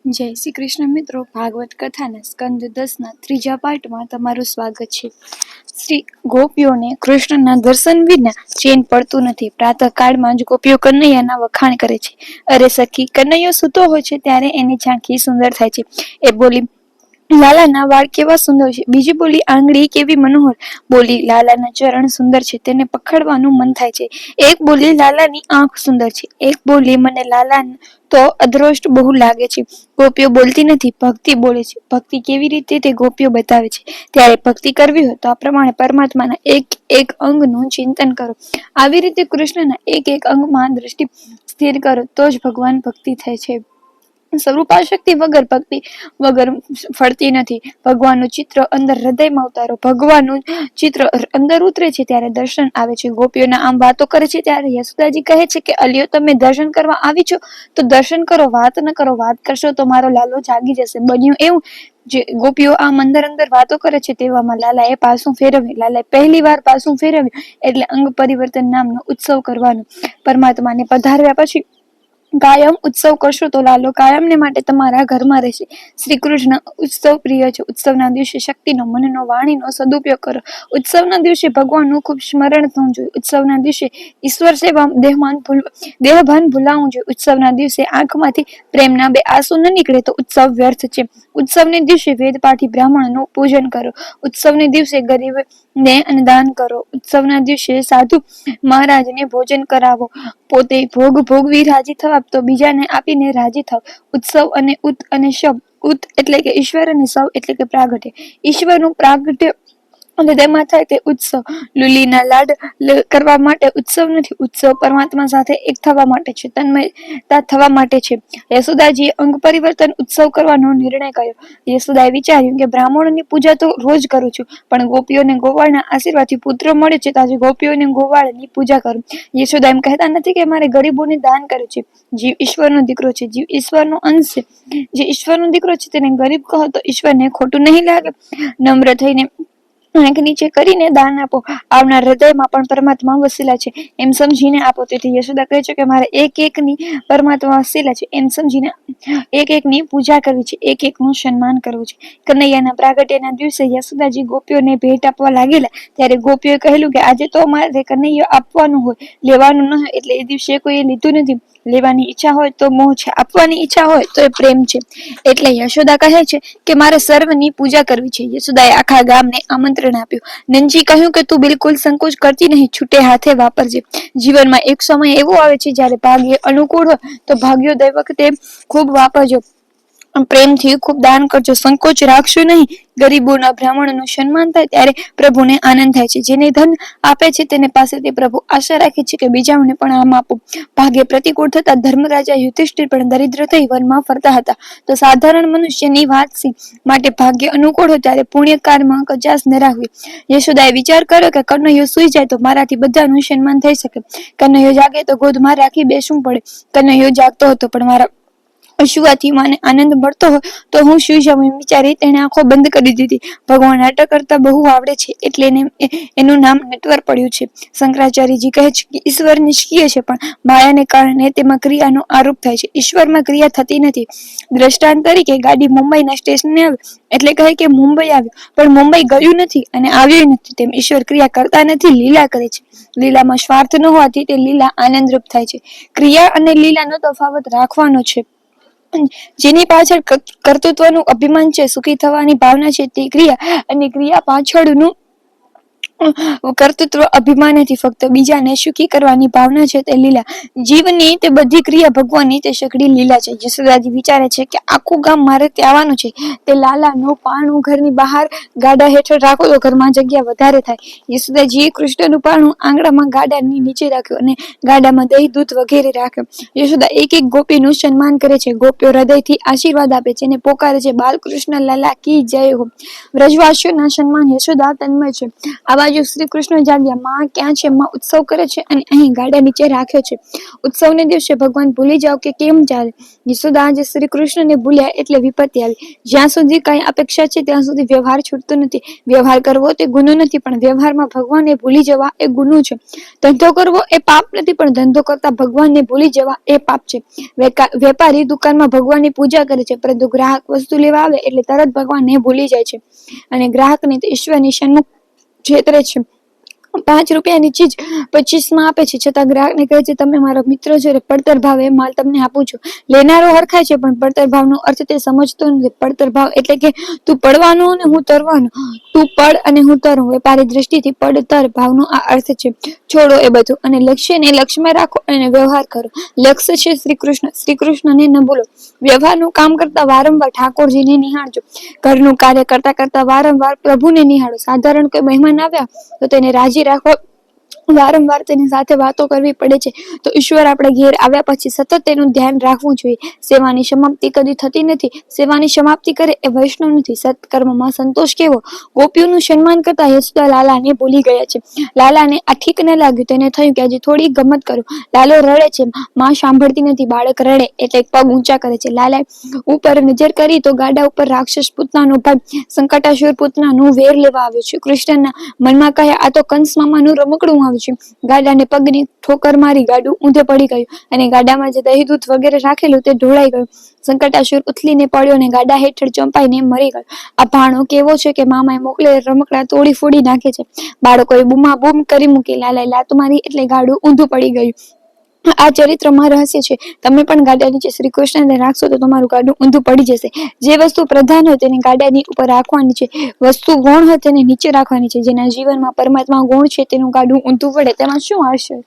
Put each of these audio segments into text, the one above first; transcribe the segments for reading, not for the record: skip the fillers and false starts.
જય શ્રી કૃષ્ણ મિત્રો, ભાગવત કથાના સ્કંદ 10ના ત્રીજા પાઠમાં તમારું સ્વાગત છે. શ્રી ગોપીઓને કૃષ્ણના દર્શન વિના ચેન પડતું નથી. પ્રાતઃ કાળમાં જ ગોપીઓ કનૈયાના વખાણ કરે છે. અરે સખી, કનૈયો સૂતો હોય છે ત્યારે એની ઝાંખી સુંદર થાય છે. એ બોલી, લાલાના વાળ કેવા સુંદર છે. બીજી બોલી, આંગળી કેવી મનોહર. બોલી, લાલાના ચરણ સુંદર છે, તેને પકડવાનું મન થાય છે. એક બોલી, લાલાની આંખ સુંદર છે. એક બોલી, મને લાલા તો અદ્રષ્ટ બહુ લાગે છે. ગોપીઓ બોલતી નથી, ભક્તિ બોલે છે. ભક્તિ કેવી રીતે તે ગોપીઓ બતાવે છે. ત્યારે ભક્તિ કરવી હોય તો આ પ્રમાણે પરમાત્માના એક એક અંગનું ચિંતન કરો. આવી રીતે કૃષ્ણના એક એક અંગમાં દ્રષ્ટિ સ્થિર કરો તો જ ભગવાન ભક્તિ થાય છે. સ્વરૂપાશક્તિ વગર ભક્તિ વગર ફળતી નથી. ભગવાનનું ચિત્ર અંદર હૃદયમાં ઉતારો. ભગવાનનું ચિત્ર અંદર ઉતરે છે ત્યારે દર્શન આવે છે. ગોપીઓના આમ વાતો કરે છે ત્યારે યશોદાજી કહે છે કે અલિયો, તમે દર્શન કરવા આવી છો તો દર્શન કરો, વાત ન કરો. વાત કરશો તો મારો લાલો જાગી જશે. બન્યું એવું, જે ગોપીઓ આમ અંદર અંદર વાતો કરે છે તેવામાં લાલાએ પાસું ફેરવ્યું. લાલાએ પહેલી વાર પાસું ફેરવ્યું એટલે અંગ પરિવર્તન નામનો ઉત્સવ કરવાનો. પરમાત્માને પધાર્યા પછી કાયમ ઉત્સવ કરશો તો લાલો કાયમને માટે તમારા ઘરમાં રહેશે. શ્રી કૃષ્ણ ઉત્સવ પ્રિય છે. ઉત્સવના દિવસે શક્તિનો, મનનો, વાણીનો સદુપયોગ કરો. ઉત્સવના દિવસે ભગવાનનું ખૂબ સ્મરણ થવું જોઈએ. ઉત્સવના દિવસે ઈશ્વર સેવા દેહભાન ભૂલાવવું જોઈએ. ઉત્સવના દિવસે આંખમાંથી પ્રેમના બે આંસુ ન નીકળે તો ઉત્સવ વ્યર્થ છે. ઉત્સવને દિવસે વેદપાઠી બ્રાહ્મણનું પૂજન કરો. ઉત્સવને દિવસે ગરીબને અન્નદાન કરો. ઉત્સવના દિવસે સાધુ મહારાજને ભોજન કરાવો. પોતે ભોગ ભોગવી રાજી થવા તો બીજાને આપીને રાજી થાવ. ઉત્સવ અને ઉત અને શબ. ઉત એટલે કે ઈશ્વર અને સવ એટલે કે પ્રાગટ્ય. ઈશ્વરનું પ્રાગટ્ય હૃદયમાં થાય તે ઉત્સવ. લુલીના લાડ કરવા માટે ઉત્સવ નથી. ઉત્સવ પરમાત્મા સાથે એક થવા માટે છે, તન્મયતા થવા માટે છે. યશોદાજીએ અંગ પરિવર્તન ઉત્સવ કરવાનો નિર્ણય કર્યો. યશોદાએ વિચાર્યું કે બ્રાહ્મણોની પૂજા તો રોજ કરું છું, પણ ગોપીઓને ગોવાળના આશીર્વાદથી પુત્ર મળે છે તો આજે ગોપીઓને ગોવાળની પૂજા કરું. યશોદા એમ કહેતા નથી કે મારે ગરીબોને દાન કર્યું છે. જીવ ઈશ્વરનો દીકરો છે, જીવ ઈશ્વરનો અંશ છે. જે ઈશ્વરનો દીકરો છે તેને ગરીબ કહો તો ઈશ્વરને ખોટું નહીં લાગે. નમ્ર થઈને આંખ નીચે કરીને દાન આપો. આવનાર હૃદયમાં પણ પરમાત્મા વસેલા છે એમ સમજીને આપો. તેથી યશોદા કહે છે કે મારે એક એકની પરમાત્મા વસેલા છે એમ સમજીને એક એકની પૂજા કરવી છે, એક એકનું સન્માન કરવું છે. કનૈયાના પ્રાગટ્યના દિવસે યશોદાજી ગોપીઓને ભેટ આપવા લાગેલા ત્યારે ગોપીઓએ કહેલું કે આજે તો મારે કનૈયો આપવાનું હોય, લેવાનું ન હોય. એટલે એ દિવસે કોઈએ લીધું નથી. લેવાની ઈચ્છા હોય તો મોહ છે, આપવાની ઈચ્છા હોય તો એ પ્રેમ છે. એટલે યશોદા કહે છે કે મારે સર્વની પૂજા કરવી છે. યશોદાએ આખા ગામને આમંત્રણ આપ્યું. નંદજી કહ્યું કે તું બિલકુલ સંકોચ કરતી નહીં, છૂટે હાથે વાપરજે. જીવનમાં એક સમય એવો આવે છે જ્યારે ભાગ્ય અનુકૂળ હોય તો ભાગ્યોદય વખતે ખૂબ વાપરજો. પ્રેમથી ખૂબ દાન કરજો, સંકોચ રાખશો નહીં. ગરીબોના, બ્રાહ્મણોનું સન્માન થાય ત્યારે પ્રભુને આનંદ થાય છે. જેને ધન આપે છે તેને પાસેથી પ્રભુ આશા રાખે છે કે બીજાઓને પણ આમ આપો. ભાગ્ય પ્રતિકૂળ થતા ધર્મરાજા યુધિષ્ઠિર પણ દરિદ્ર થઈ વનમાં ફરતા હતા. તો સાધારણ મનુષ્યની વાત સી માટે ભાગ્ય અનુકૂળ હોય ત્યારે પુણ્યકારમાં કચાશ ન રાખવી. યશોદાએ વિચાર કર્યો કે કનૈયો સુઈ જાય તો મારાથી બધાનું સન્માન થઈ શકે. કનૈયો જાગે તો ગોદમાં રાખી બેસવું પડે. કનૈયો જાગતો હતો પણ મારા સુવાથી મને આનંદ મળતો હોય તો હું સુઈ જાઉં એમ વિચારી તેણે આંખો બંધ કરી દીધી. ભગવાન નાટક કરતા બહુ આવડે છે એટલે એનું નામ નટવર પડ્યું છે. શંકરાચાર્યજી કહે છે કે ઈશ્વર નિષ્ક્રિય છે પણ માયાને કારણે તેમાં ક્રિયાનો આરોપ થાય છે. ઈશ્વરમાં ક્રિયા થતી નથી. દ્રષ્ટાંત તરીકે ગાડી મુંબઈના સ્ટેશને આવી એટલે કહે કે મુંબઈ આવ્યું, પણ મુંબઈ ગયું નથી અને આવ્યું નથી. તેમ ઈશ્વર ક્રિયા કરતા નથી, લીલા કરે છે. લીલામાં સ્વાર્થ ન હોવાથી તે લીલા આનંદરૂપ થાય છે. ક્રિયા અને લીલાનો તફાવત રાખવાનો છે. જેની પાછળ કર્તૃત્વનું અભિમાન છે, સુખી થવાની ભાવના છે તે ક્રિયા, અને ક્રિયા પાછળનું કર્તૃત્વ અભિમાન નથી, ફક્ત બીજાને સુખી કરવાની ભાવના છે તે લીલા. જીવની તે બધી ક્રિયા ભગવાનની તે સઘળી લીલા છે. યશોદાજી વિચારે છે કે આખું ગામ મારે ત્યાં આવવાનું છે. તે લાલાનું પારણું ઘરની બહાર ગાડા હેઠળ રાખો તો ઘરમાં જગ્યા વધારે થાય. યશોદાજીએ કૃષ્ણનું પારણું આંગણામાં ગાડાની નીચે રાખ્યું અને ગાડામાં દહીં, દૂધ વગેરે રાખ્યું. યશોદા એક એક ગોપીનું સન્માન કરે છે. ગોપીઓ હૃદયથી આશીર્વાદ આપે છે અને પોકારે છે, બાલકૃષ્ણ લાલા કી જય હો. વ્રજવાસીઓના સન્માન યશોદા તન્મય છે. આ બાજુ બાજુ શ્રી કૃષ્ણ જાગ્યા, માં ક્યાં છે? માં ઉત્સવ કરે છે અને અહીં ગાડા નીચે રાખ્યો છે. ઉત્સવને દિવસે ભગવાન ભૂલી જાવ કે કેમ ચાલે? યશોદા આજે શ્રી કૃષ્ણને ભૂલ્યા એટલે વિપત્તિ આવી. જ્યાં સુધી કઈ અપેક્ષા છે ત્યાં સુધી વ્યવહાર છૂટતો નથી. વ્યવહાર કરવો તે ગુનો નથી, પણ વ્યવહારમાં ભગવાનને ભૂલી જવા એ ગુનો છે. ધંધો કરવો એ પાપ નથી, પણ ધંધો કરતા ભગવાનને ભૂલી જવા એ પાપ છે. વેપારી દુકાનમાં ભગવાનની પૂજા કરે છે, પરંતુ ગ્રાહક વસ્તુ લેવા આવે એટલે તરત ભગવાનને ભૂલી જાય છે અને ગ્રાહકને ઈશ્વરની સન્મુખ છેતરે છે. 5 રૂપિયાની ચીજ 25 માં આપે છે, છતાં ગ્રાહકને કહે છે તમે મારો મિત્ર છો, પડતર ભાવે માલ તમને આપું છું. લેનારો હરખાય છે, પણ પડતર ભાવનો અર્થ તે સમજતો નથી. પડતર ભાવ એટલે કે તું પડવાનો અને હું તરવાનો, તું પડ અને હું તરું. વેપારી દ્રષ્ટિથી પડતર ભાવનો આ અર્થ છે. છોડો એ બધું અને લક્ષ્યને લક્ષ્યમાં રાખો અને વ્યવહાર કરો. લક્ષ્ય છે શ્રી કૃષ્ણ. શ્રી કૃષ્ણને ન ભૂલો. વ્યવહારનું કામ કરતા વારંવાર ઠાકોરજીને નિહાળજો. ઘરનું કાર્ય કરતા કરતા વારંવાર પ્રભુને નિહાળો. સાધારણ કોઈ મહેમાન આવ્યા તો તેને રાજી રાખવા વારંવાર તેની સાથે વાતો કરવી પડે છે, તો ઈશ્વર આપણે ઘેર આવ્યા પછી સતત તેનું ધ્યાન રાખવું જોઈએ. સેવાની સમાપ્તિ કદી થતી નથી. સેવાની સમાપ્તિ કરે એ વૈષ્ણવ નથી. સત્કર્મમાં સંતોષ કેવો? ગોપીઓનું સન્માન કરતા યશોદા લાલાને ભૂલી ગયા છે. લાલાને આ ઠીક ન લાગ્યું. તેને થયું કે આજે થોડી ગમત કરું. લાલો રડે છે, માં સાંભળતી નથી. બાળક રડે એટલે પગ ઊંચા કરે છે. લાલાએ ઉપર નજર કરી તો ગાડા ઉપર રાક્ષસ પૂતનાનો ભાગ સંકટાસુર પૂતનાનું વેર લેવા આવ્યો છે. કૃષ્ણના મનમાં કહ્યા આ તો કંસ મામાનું રમકડું આવ્યું છે. ગાડાને પગની ઠોકર મારી ગાડું ઊંધે પડી ગયું અને ગાડામાં જે દહીં દૂધ વગેરે રાખેલું તે ઢોળાઈ ગયું. સંકટાસુર ઉથલીને પડ્યો અને ગાડા હેઠળ ચંપાઈને મરી ગયો. આ ભાણો કેવો છે કે મામાએ મોકલેલ રમકડા તોડી ફોડી નાખે છે. બાળકોએ બૂમા બૂમ કરી મૂકી. લાલાએ લાત મારી એટલે ગાડું ઊંધું પડી ગયું. આ ચરિત્રમાં રહસ્ય છે. તમે પણ ગાડા નીચે શ્રી કૃષ્ણને રાખશો તો તમારું ગાડું ઊંધું પડી જશે. જે વસ્તુ પ્રધાન હોય તેને ગાડાની ઉપર રાખવાની છે. વસ્તુ ગૌણ હોય તેને નીચે રાખવાની છે. જેના જીવનમાં પરમાત્મા ગુણ છે તેનું ગાડું ઊંધું પડે તેમાં શું આશ્ચર્ય?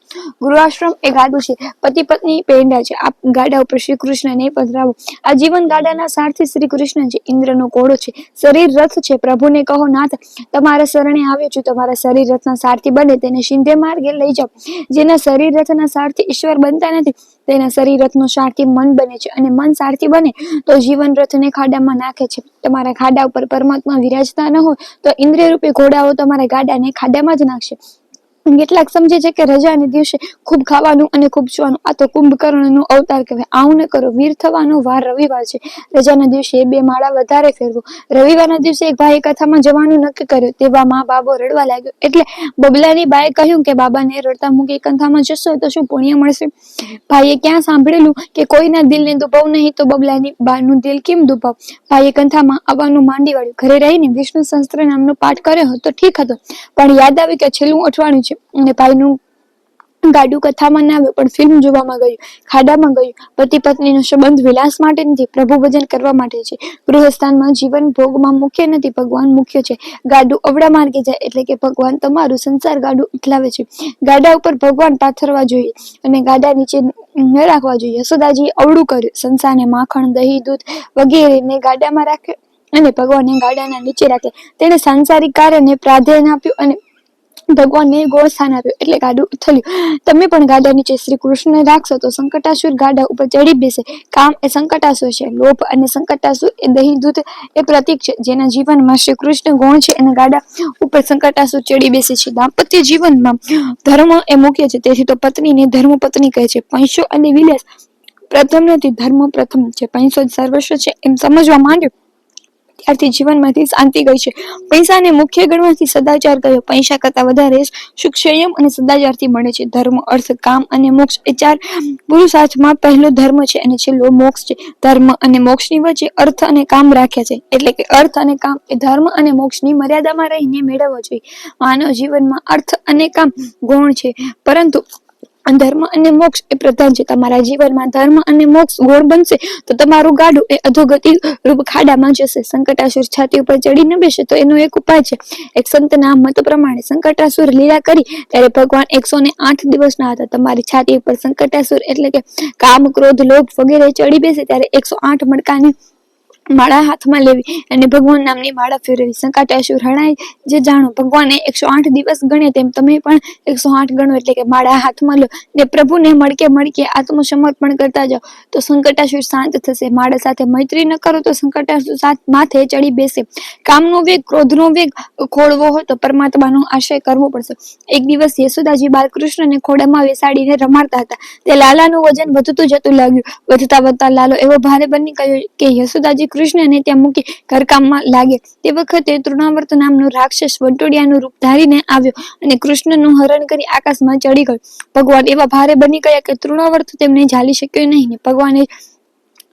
ગૃહાશ્રમ એ ગાડું છે. પતિ પત્ની પેંડા છે. આ ગાડા ઉપર શ્રી કૃષ્ણને પધરાવો. આ જીવન ગાડાના સારથી શ્રી કૃષ્ણ છે. ઇન્દ્રનો ઘોડો છે. શરીર રથ છે. પ્રભુને કહો નાથ તમારા શરણે આવ્યો છું. તમારા શરીર રથના સારથી બને તેને સિંધે માર્ગે લઈ જાઓ. જેના શરીર રથના સારથી ઈશ્વર બનતા નથી તેના શરીર રથનો સારથી મન બને છે, અને મન સારથી બને તો જીવન રથને ખાડામાં નાખે છે. તમારા ખાડા ઉપર પરમાત્મા વિરાજતા ન હોય તો ઇન્દ્રિય રૂપી ઘોડાઓ તમારા ગાડાને ખાડામાં જ નાખશે. કેટલાક સમજે છે કે રજાને દિવસે ખૂબ ખાવાનું અને ખૂબ સુવાનું. આ તો કુંભકર્ણનો અવતાર કહેવાય. આવું ન કરો. વીર થવાનો વાર રવિવાર છે. રજાના દિવસે 2 માળા વધારે ફેરવો. રવિવારના દિવસે એક ભાઈએ કથામાં જવાનું નક્કી કર્યું. તેવામાં બાબો રડવા લાગ્યો એટલે બબલાની બાએ કહ્યું કે બાબાને રડતા મૂકી કથામાં જશો તો શું પુણ્ય મળશે? ભાઈએ ક્યાં સાંભળેલું કે કોઈના દિલને દુભાવ નહીં તો બબલાની બાનું દિલ કેમ દુભાવ? ભાઈએ કથામાં આવવાનું માંડી વાળ્યું. ઘરે રહીને વિષ્ણુ સહસ્ત્ર નામનો પાઠ કર્યો હતો ઠીક હતો, પણ યાદ આવ્યું કે છેલ્લું અઠવાડિયું છે અને ભાઈનું ગાડું કથામાં ના આવ્યું પણ ફિલ્મ જોવામાં ગયું, ખાડામાં ગયું. પતિ પત્નીનો સંબંધ વિલાસ માટે નથી, પ્રભુ ભજન કરવા માટે છે. ગૃહસ્થાનમાં જીવન ભોગમાં મુખ્ય નથી, ભગવાન મુખ્ય છે. ગાડું અવળા માર્ગે જાય એટલે કે ભગવાન તમારું સંસાર ગાડું ઉથલાવે છે. ગાડા ઉપર ભગવાન પાથરવા જોઈએ અને ગાડા નીચે ન રાખવા જોઈએ. યશોદાજીએ અવળું કર્યું. સંસારને માખણ દહીં દૂધ વગેરેને ગાડામાં રાખ્યો અને ભગવાનને ગાડાના નીચે રાખે. તેણે સાંસારિક કાર્યને પ્રાધાન્ય આપ્યું અને ભગવાનને ગોળ સ્થાન આપ્યું એટલે ગાડું ઉથલ્યું. તમે પણ ગાડા નીચે શ્રી કૃષ્ણને રાખશો તો સંકટાસુર ગાડા ઉપર ચડી બેસે. કામ એ સંકટાસુર છે. લોભ અને સંકટાસુર એ દહીં દૂધ એ પ્રતીક છે. જેના જીવનમાં શ્રી કૃષ્ણ ગુણ છે અને ગાડા ઉપર સંકટાસુર ચડી બેસે છે. દાંપત્ય જીવનમાં ધર્મ એ મુખ્ય છે. તેથી તો પત્નીને ધર્મ પત્ની કહે છે. પૈસો અને વિલાસ પ્રથમ નથી, ધર્મ પ્રથમ છે. પૈસો જ સર્વસ્વ છે એમ સમજવા માંડ્યો ત્યારથી જીવનમાંથી શાંતિ ગઈ છે. પૈસાને મુખ્ય ગણવાથી સદાચાર ગયો. પૈસા કરતા વધારે સુખ સંયમ અને સદાચારથી મળે છે. ધર્મ અર્થ કામ અને મોક્ષ એ 4 પુરુષાર્થમાં પહેલો ધર્મ છે અને છેલ્લો મોક્ષ છે. ધર્મ અને મોક્ષની વચ્ચે અર્થ અને કામ રાખ્યા છે. એટલે કે અર્થ અને કામ એ ધર્મ અને મોક્ષની મર્યાદામાં રહીને મેળવવો જોઈએ. માનવ જીવનમાં અર્થ અને કામ ગૌણ છે, પરંતુ ધર્મ અને મોક્ષ એ પ્રધાન છે. તમારા જીવનમાં ધર્મ અને મોક્ષ ગૌણ બનશે તો તમારું ગાડું એ અધોગતિ રૂપ ખાડામાં જશે. સંકટાસુર છાતી ઉપર ચડી ન બેસે તો એનો એક ઉપાય છે. એક સંતના મત પ્રમાણે સંકટાસુર લીલા કરી ત્યારે ભગવાન 108 દિવસના હતા. તમારી છાતી ઉપર સંકટાસુર એટલે કે કામ ક્રોધ લોભ વગેરે ચડી બેસે ત્યારે 108 મણકાની માળા હાથમાં લેવી અને ભગવાન નામની માળા ફેરવી. સંકટાસુર હણાય જે જાણો. ભગવાને 108 દિવસ ગણે તેમ તમે પણ 108 ગણો, એટલે કે માળા હાથમાં લો ને પ્રભુને મળકે આત્મસમર્પણ કરતા જાઓ તો સંકટાસુર શાંત થશે. માળા સાથે મૈત્રી ન કરો તો સંકટાસુર માથે ચડી બેસે. કામનો વેગ, ક્રોધનો વેગ ખોળવો હોય તો પરમાત્માનો આશ્રય કરવો પડશે. એક દિવસ યશોદાજી બાલકૃષ્ણને ખોડામાં બેસાડીને રમાડતા હતા. તે લાલાનું વજન વધતું જતું લાગ્યું. વધતા લાલો એવો ભારે બની ગયો કે યશોદાજી કૃષ્ણને ત્યાં મૂકી ઘરકામમાં લાગે. તે વખતે તૃણાવર્ત નામનો રાક્ષસ વંટોડિયાનું રૂપ ધારીને આવ્યો અને કૃષ્ણનું હરણ કરી આકાશમાં ચડી ગયો. ભગવાન એવા ભારે બની ગયા કે તૃણાવર્ત તેમને ઝાલી શક્યો નહીં ને ભગવાને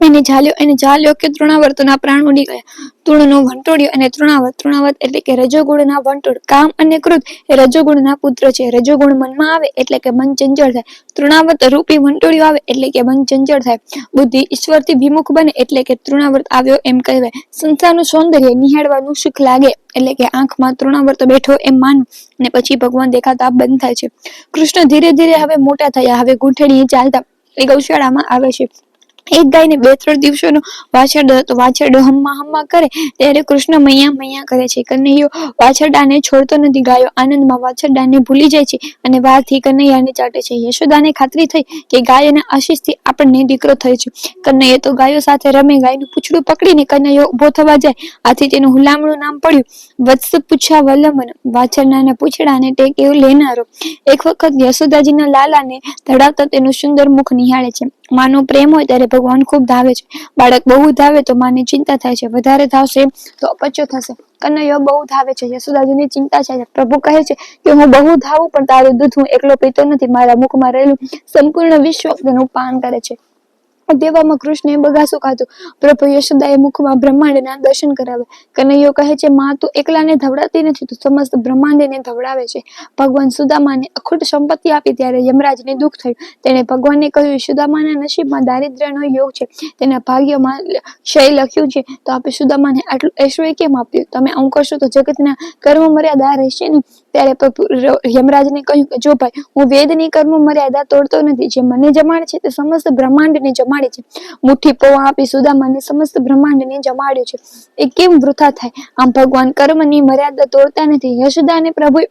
એને ઝાલ્યો કે તૃણાવર્તના પ્રાણ ઉડી ગયા. તૃણનો વંટોડિયો અને તૃણાવર્ત એટલે કે રજોગુણના વંટોળ. કામ અને ક્રોધ એ રજોગુણના પુત્ર છે. રજોગુણ મનમાં આવે એટલે કે મન ચંચળ થાય. તૃણાવર્ત રૂપી વંટોળિયો આવે એટલે કે મન ચંચળ થાય. બુદ્ધિ ઈશ્વરથી વિમુખ બને એટલે કે તૃણાવર્ત આવ્યો એમ કહેવાય. સંસારનું સૌંદર્ય નિહાળવાનું સુખ લાગે એટલે કે આંખમાં તૃણાવર્ત બેઠો એમ માનવું અને પછી ભગવાન દેખાતા બંધ થાય છે. કૃષ્ણ ધીરે ધીરે હવે મોટા થયા. હવે ગૂંઠણીએ ચાલતા એ ગૌશાળામાં આવે છે. એક ગાયને 2-3 દિવસોનો વાછરડો હતો. વાછરડો હમ્મા કરે ત્યારે કૃષ્ણ મૈયા કરે છે. કનૈયો વાછરડાને છોડતો નથી. ગાયો આનંદમાં વાછરડાને ભૂલી જાય છે અને વારથી કનૈયાને ચાટે છે. યશોદાને ખાતરી થઈ કે ગાયના આશીષથી આપણને દીકરો થયો છે. કનૈયો તો ગાયો સાથે રમે. ગાયનું પૂંછડું પકડીને કનૈયો ઉભો થવા જાય. આથી તેનું હુલામણું નામ પડ્યું વત્સ પૂછા વલ્લમન. વાછરડાના પૂંછડાને ટેકે લેનારો. એક વખત યશોદાજીના લાલાને ધડાવતા તેનું સુંદર મુખ નિહાળે છે. માનો પ્રેમ હોય ત્યારે ભગવાન ખૂબ ધાવે છે. બાળક બહુ ધાવે તો માને ચિંતા થાય છે. વધારે ધાવશે તો અપચો થશે. કનૈયો બહુ ધાવે છે. યશોદાજીની ચિંતા છે. પ્રભુ કહે છે કે હું બહુ ધાવું પણ તારું દૂધ હું એકલો પીતો નથી. મારા મુખમાં રહેલું સંપૂર્ણ વિશ્વ તેનું પાન કરે છે. દેવામાં કૃષ્ણે બગાસું ખાધું. પ્રભુ યશોદાએ મુખમાં બ્રહ્માંડના દર્શન કરાવે. કનૈયો કહે છે માં તું એકલાને ધવડાવતી નથી, તું સમસ્ત બ્રહ્માંડને ધવડાવે છે. ભગવાન સુદામાને અખૂટ સંપત્તિ આપી ત્યારે યમરાજને દુઃખ થયું. તેણે ભગવાનને કહ્યું સુદામાના નસીબમાં દારિદ્ર્યનો યોગ છે, તેના ભાગ્યમાં ક્ષય લખ્યું છે, તો આપે સુદામાને આટલું ઐશ્વર્ય કેમ આપ્યું? તમે આવું કરશો તો જગતના કર્મ મર્યાદા રહેશે નહીં. ત્યારે યમરાજને કહ્યું કે જો ભાઈ, હું વેદની કર્મ મર્યાદા તોડતો નથી. જે મને જમાડે છે તે સમસ્ત બ્રહ્માંડને જમાડે છે. મુઠ્ઠી પૌવા આપી સુદામાને સમસ્ત બ્રહ્માંડને જમાડ્યો છે. એ કેમ વૃથા થાય? આમ ભગવાન કર્મની મર્યાદા તોડતા નથી. યશોદાને પ્રભુએ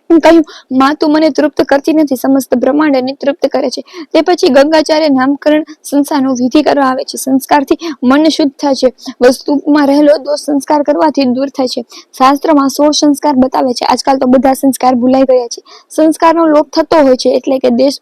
કહ્યું માં તું મને તૃપ્ત કરતી નથી, સમસ્ત બ્રહ્માંડને તૃપ્ત કરે છે. તે પછી ગંગાચાર્ય નામકરણ સંસ્થાનો વિધિ કરવા આવે છે. સંસ્કારથી મન શુદ્ધ થાય છે. વસ્તુમાં રહેલો દોષ સંસ્કાર કરવાથી દૂર થાય છે. શાસ્ત્રમાં 16 સંસ્કાર બતાવે છે. આજકાલ તો બધા સંસ્કાર ભૂલાઈ ગયા છે. સંસ્કારનો લોપ થતો હોય છે એટલે કે દેશ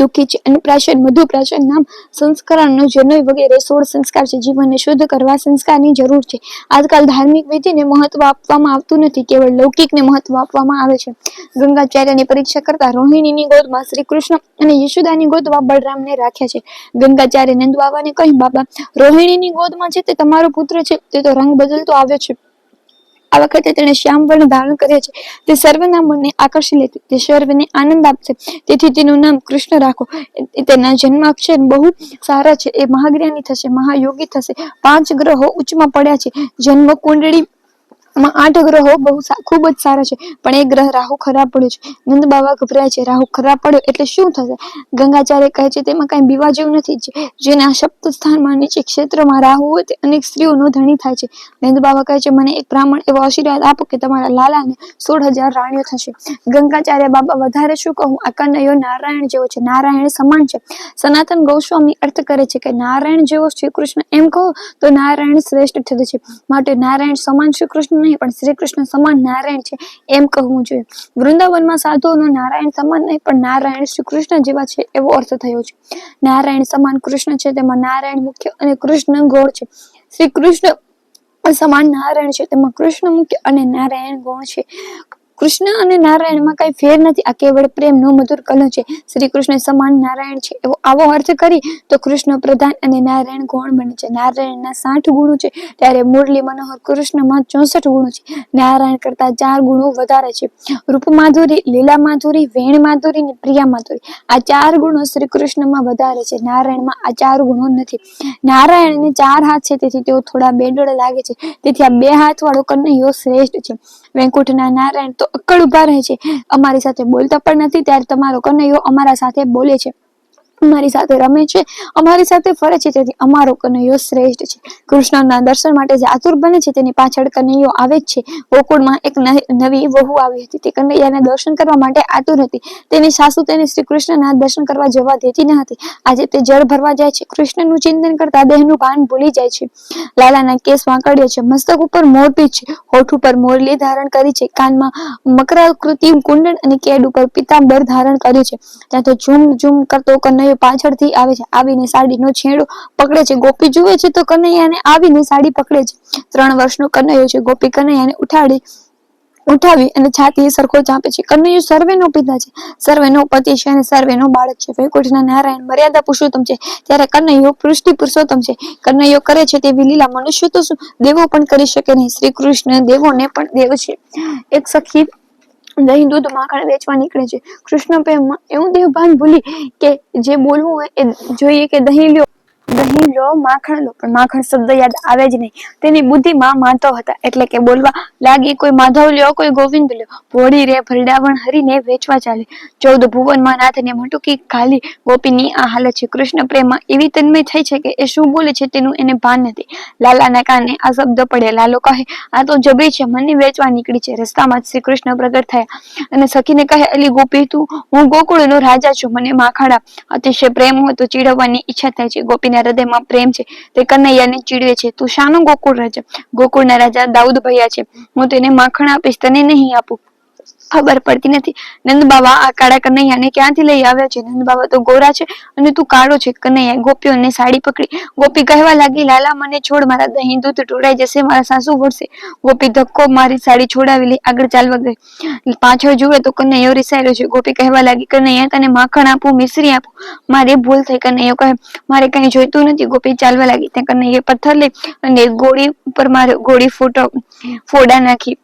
દુઃખી છે. અન્નપ્રાશન, મધુપ્રાશન, નામ સંસ્કરણનો જનોય વગેરે 16 સંસ્કાર છે. જીવનને શુદ્ધ કરવા સંસ્કારની જરૂર છે. આજકાલ ધાર્મિક વિધિને મહત્વ આપવામાં આવતું નથી, કેવળ લૌકિકને મહત્વ આપવામાં આવે છે. ગંગાચાર્યની પરીક્ષા કરતા રોહિણીની ગોદમાં શ્રી કૃષ્ણ અને યશોદાની ગોદમાં બળરામને રાખ્યા છે. ગંગાચાર્ય નંદ બાબાને કહ્યું બાબા, રોહિણીની ગોદમાં છે તે તમારો પુત્ર છે, તે તો રંગ બદલતો આવ્યો છે. આ વખતે તેણે શ્યામ વર્ણ ધારણ કર્યો છે. તે સર્વના મનને આકર્ષી લેતી, તે સર્વને આનંદ આપશે. તેથી તેનું નામ કૃષ્ણ રાખો. તેના જન્માક્ષર બહુ સારા છે. એ મહાજ્ઞાની થશે, મહાયોગી થશે. 5 ગ્રહો ઉચ્ચમાં પડ્યા છે. જન્મ કુંડળી 8 ગ્રહો ખૂબ જ સારા છે, પણ એક ગ્રહ રાહુ ખરાબ પડ્યો છે. નંદ બાબા ગભરાય છે. રાહુ ખરાબ પડ્યો એટલે શું થશે? ગંગાચાર્ય કહે છે તેમાં કઈ બીવા જેવું નથી. જેના સપ્ત સ્થાનમાં નીચે ક્ષેત્રમાં રાહુ હોય તે અનેક સ્ત્રીઓનો ધણી થાય છે. નંદ બાબા કહે છે મને એક બ્રાહ્મણ એવો આશીર્વાદ આપો કે તમારા લાલાને 16,000 રાણીઓ થશે. ગંગાચાર્ય બાબા વધારે શું કહું, આ કનૈયો નારાયણ જેવો છે, નારાયણ સમાન છે. સનાતન ગોસ્વામી અર્થ કરે છે કે નારાયણ જેવો શ્રી કૃષ્ણ એમ કહો તો નારાયણ શ્રેષ્ઠ થશે છે. માટે નારાયણ સમાન શ્રી કૃષ્ણ નહીં, પણ શ્રી કૃષ્ણ સમાન નારાયણ છે એમ કહવું જોઈએ. વૃંદાવનમાં સાધુઓનો નારાયણ સમાન નહીં, પણ નારાયણ શ્રી કૃષ્ણ જેવા છે એવો અર્થ થયો છે. નારાયણ સમાન કૃષ્ણ છે, તેમાં નારાયણ મુખ્ય અને કૃષ્ણ ગૌણ છે. શ્રી કૃષ્ણ સમાન નારાયણ છે, તેમાં કૃષ્ણ મુખ્ય અને નારાયણ ગૌણ છે. કૃષ્ણ અને નારાયણમાં કઈ ફેર નથી. આ કેવળ પ્રેમનો મધુર કલહ છે. શ્રી કૃષ્ણ સમાન નારાયણ છે એવો આવો અર્થ કરી તો કૃષ્ણ પ્રધાન અને નારાયણ ગૌણ બને છે. નારાયણના 60 ગુણો છે, ત્યારે મુરલી મનોહર કૃષ્ણમાં 64 ગુણો છે. નારાયણ કરતા 4 ગુણો વધારે છે. રૂપ માધુરી, લીલા માધુરી, વેણ માધુરી ને પ્રિયા માધુરી, આ 4 ગુણો શ્રી કૃષ્ણમાં વધારે છે. નારાયણમાં આ 4 ગુણો નથી. નારાયણને 4 હાથ છે, તેથી તેઓ થોડા બેડોળ લાગે છે. તેથી આ 2 હાથ વાળો કનૈયો શ્રેષ્ઠ છે. વૈકુંઠના નારાયણ તો અક્કડ ઉભા રહે છે, અમારી સાથે બોલતા પણ નથી, ત્યારે તમારો કનૈયો અમારા સાથે બોલે છે. અમારી સાથે રમે છે, અમારી સાથે ફરે છે, તેથી અમારો કનૈયો શ્રેષ્ઠ છે. કૃષ્ણના દર્શન માટે જે આતુર બને છે તેની પાછળ કનૈયો આવે જ છે. ગોકુળમાં એક નવી વહુ આવી હતી. તે કનૈયાને દર્શન કરવા માટે આતુર હતી. તેની સાસુ તેને શ્રી કૃષ્ણના દર્શન કરવા જવા દેતી ન હતી. આજે તે જળ ભરવા જાય છે. કૃષ્ણનું ચિંતન કરતા દેહનું ભાન ભૂલી જાય છે. લાલાના કેસ વાંકડ્યા છે, મસ્તક ઉપર મોરપીંછ છે, હોઠ ઉપર મોરલી ધારણ કરી છે, કાનમાં મકરાકૃતિ કુંડળ અને કેડ ઉપર પીતાંબર ધારણ કર્યું છે. ત્યાં તો ઝૂમ ઝૂમ કરતો કનૈયો પાછળથી આવે છે. આવીને સાડીનો છેડો પકડે છે. ગોપી જુએ છે તો કનૈયાને આવીને સાડી પકડે છે. 3 વર્ષનો કનૈયો છે. ગોપી કનૈયાને ઉઠાવી અને છાતીએ સરખો ચાંપે છે. કનૈયો સર્વેનો પિતા છે, સર્વેનો પતિ છે અને સર્વેનો બાળક છે. વૈકુંઠના નારાયણ મર્યાદા પુરુષોત્તમ છે, ત્યારે કનૈયો પૃષ્ટિ પુરુષોત્તમ છે. કનૈયો કરે છે તેવી લીલા મનુષ્ય તો શું, દેવો પણ કરી શકે નહીં. શ્રી કૃષ્ણ દેવોને પણ દેવ છે. એક સખી દહીં દૂધ માખણ વેચવા નીકળે છે. કૃષ્ણ પ્રેમમાં એવું દેવભાન ભૂલી કે જે બોલવું હોય એ જોઈએ કે દહીં લો માખણ લો, પણ માખણ શબ્દ યાદ આવે જ નહીં. તેની બુદ્ધિમાં માધવ હતા, એટલે કે બોલવા લાગી, કોઈ માધવ લ્યો, કોઈ ગોવિંદ લ્યો, ભોળી રે ભરડાવણ હરીને વેચવા ચાલે. 14 ભુવનમાં નાથને મટુકી ખાલી. ગોપીની આ હાલત છે. કૃષ્ણ પ્રેમમાં એવી તન્મય થઈ છે કે એ શું બોલે છે તેનું એને ભાન નથી. લાલાના કાને આ શબ્દ પડે. લાલો કહે, આ તો જબરી છે, મને વેચવા નીકળી છે. રસ્તામાં જ શ્રી કૃષ્ણ પ્રગટ થયા અને સખીને કહે, અલી ગોપી, હું ગોકુળનો રાજા છું, મને માખણ આપ. અતિશય પ્રેમ હોય તો ચીડવવાની ઈચ્છા થાય છે. ગોપીના હૃદયમાં પ્રેમ છે, તે કનૈયાને ચીડવે છે. તું શાનો ગોકુળ રાજા? ગોકુળના રાજા દાઉદ ભૈયા છે, હું તેને માખણ આપીશ, તને નહીં આપું. ખબર પડતી નથી. નંદબાવા આ કાળા કનૈયાને ક્યાંથી લઈ આવ્યા છે? નંદબાવા તો ગોરા છે અને તું કાળો છે. કનૈયાએ ગોપીઓને સાડી પકડી. ગોપી કહેવા લાગી, લાલા મને છોડ, મારા દહીં દૂધ ઢોળાઈ જશે, મારા સાસુ વળશે. ગોપી ધક્કો મારી સાડી છોડાવી લઈ આગળ ચાલવા ગઈ. પાછળ જુએ તો કનૈયો રિસાયેલો છે. ગોપી કહેવા લાગી, કનૈયા તને માખણ આપું, મિશ્રી આપું? મારી ભૂલ થઈ. કનૈયો કહે, મારે કઈ જોઈતું નથી. ગોપી ચાલવા લાગી. ત્યાં કનૈયે પથ્થર લઈ અને ગોળી ઉપર માર્યો. ગોળી ફોડા નાખી.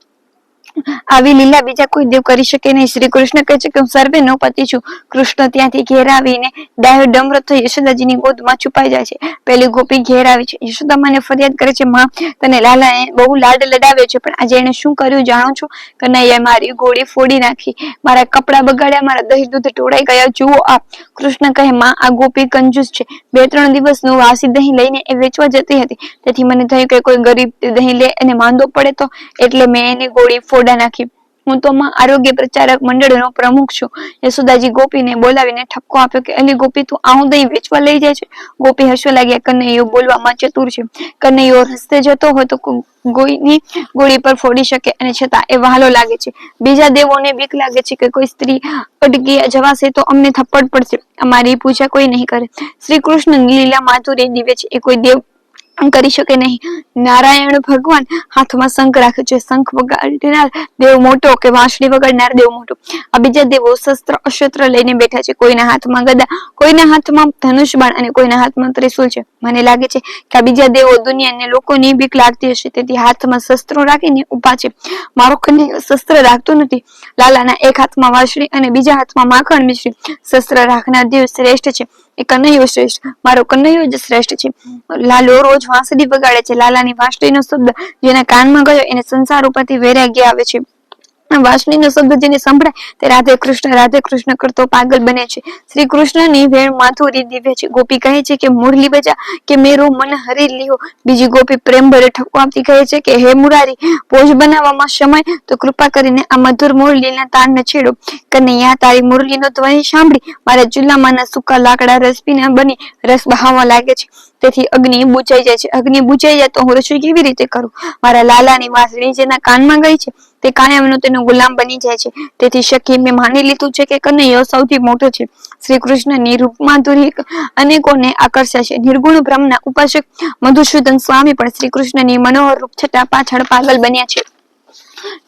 આવી લીલા બીજા કોઈ દેવ કરી શકે નહીં. શ્રી કૃષ્ણ કહે છે કે હું સર્વેનો પતિ છું. કૃષ્ણ ત્યાંથી ઘેર આવીને ડાયો ડમરો થઈ યશોદાજીની ગોદમાં છુપાઈ જાય છે. પેલી ગોપી ઘેર આવી છે. યશોદામાને ફરિયાદ કરે છે, માં, તને લાલાએ બહુ લાડ લડાવ્યો છે, પણ આજે એને શું કર્યું જાણો છો? કનૈયાએ મારી ગોળી ફોડી નાખી, મારા કપડા બગાડ્યા, મારા દહીં દૂધ ઢોળાઈ ગયા, જુઓ આ. કૃષ્ણ કહે, માં, આ ગોપી કંજૂસ છે. 2-3 દિવસનું વાસી દહીં લઈને એ વેચવા જતી હતી. તેથી મને થયું કે કોઈ ગરીબ દહીં લે અને માંદો પડે તો, એટલે મેં એને ગોળી ફોડા નાખી. હું તો માં આરોગ્ય પ્રચારક મંડળનો પ્રમુખ છું. યશોદાજી ગોપીને બોલાવીને ઠપકો આપ્યો કે, અલી ગોપી, તું આવું દહીં વેચવા લઈ જાય છે? ગોપી હસવા લાગ્યા. કનૈયો બોલવામાં ચતુર છે. કનૈયો રસ્તે જતો હોય તો ગોળની ગોળી પર ફોડી શકે અને છતાં એ વહાલો લાગે છે. બીજા દેવોને બીક લાગે છે કે કોઈ સ્ત્રી અટકી જવાશે તો અમને થપ્પડ પડશે, અમારી પૂજા કોઈ નહીં કરે. શ્રી કૃષ્ણ લીલા માધુર્ય દિવ્ય છે, એ કોઈ દેવ કરી શકે નહીં. નારાયણ ભગવાન હાથમાં શંખ રાખે છે. શંખ વગાડનાર દેવ મોટો કે વાંસળી વગાડનાર દેવ મોટો. આ બીજા દેવો શસ્ત્ર અસ્ત્ર લઈને બેઠા છે. કોઈના હાથમાં ગદા, કોઈના હાથમાં ધનુષ બાણ અને કોઈના હાથમાં ત્રિશૂલ છે. મને લાગે છે કે આ બીજા દેવો દુનિયાને લોકોની બીક લાગતી હશે, તેથી હાથમાં શસ્ત્રો રાખીને ઉભા છે. મારો કનૈયો શસ્ત્ર રાખતો નથી. લાલાના એક હાથમાં વાંસળી અને બીજા હાથમાં માખણ મિશ્રી. શસ્ત્ર રાખનાર દેવ શ્રેષ્ઠ છે, એ કનૈયો શ્રેષ્ઠ. મારો કનૈયો જ શ્રેષ્ઠ છે. લાલો રોજ વાંસળી વગાડે છે. લાલાની વાંસળીનો શબ્દ જેના કાનમાં ગયો એને સંસાર ઉપરથી વૈરાગ્ય આવે છે. વાંસળીનો શબ્દ જેને સંભળાય તે રાધે કૃષ્ણ કરતો પાગલ બને છે. શ્રી કૃષ્ણની વેણ માથુરી દિવ્ય છે. ગોપી કહે છે કે મુરલી બજા કે મેરો મન હરી લીહો. બીજી ગોપી પ્રેમ ભરે ઠપકો આપતી કહે છે કે હે મુરારી, ભોજ બનાવવામાં સમય તો કૃપા કરીને આ મધુર મુરલીના તાનને છેડો. કનૈયા, તારી મુરલીનો ધ્વનિ સાંભળી મારા ચૂલામાંના સૂકા લાકડા રસપીના બની રસ બહાવવા લાગે છે. તેથી અગ્નિ બુચાઈ જાય છે. અગ્નિ બુચાઈ જાય તો હું રસોઈ કેવી રીતે કરું? મારા લાલાની વાંસળી જેના કાનમાં ગઈ છે તે કાયમનો તેનો ગુલામ બની જાય છે. તેથી શકી મેં માની લીધું છે કે કનૈયો સૌથી મોટો છે. શ્રી કૃષ્ણની રૂપમાધુરી અનેકોને આકર્ષે છે. નિર્ગુણ બ્રહ્મના ઉપાસક મધુસૂદન સ્વામી પણ શ્રી કૃષ્ણની મનોહર રૂપ છતાં પાછળ પાગલ બન્યા છે.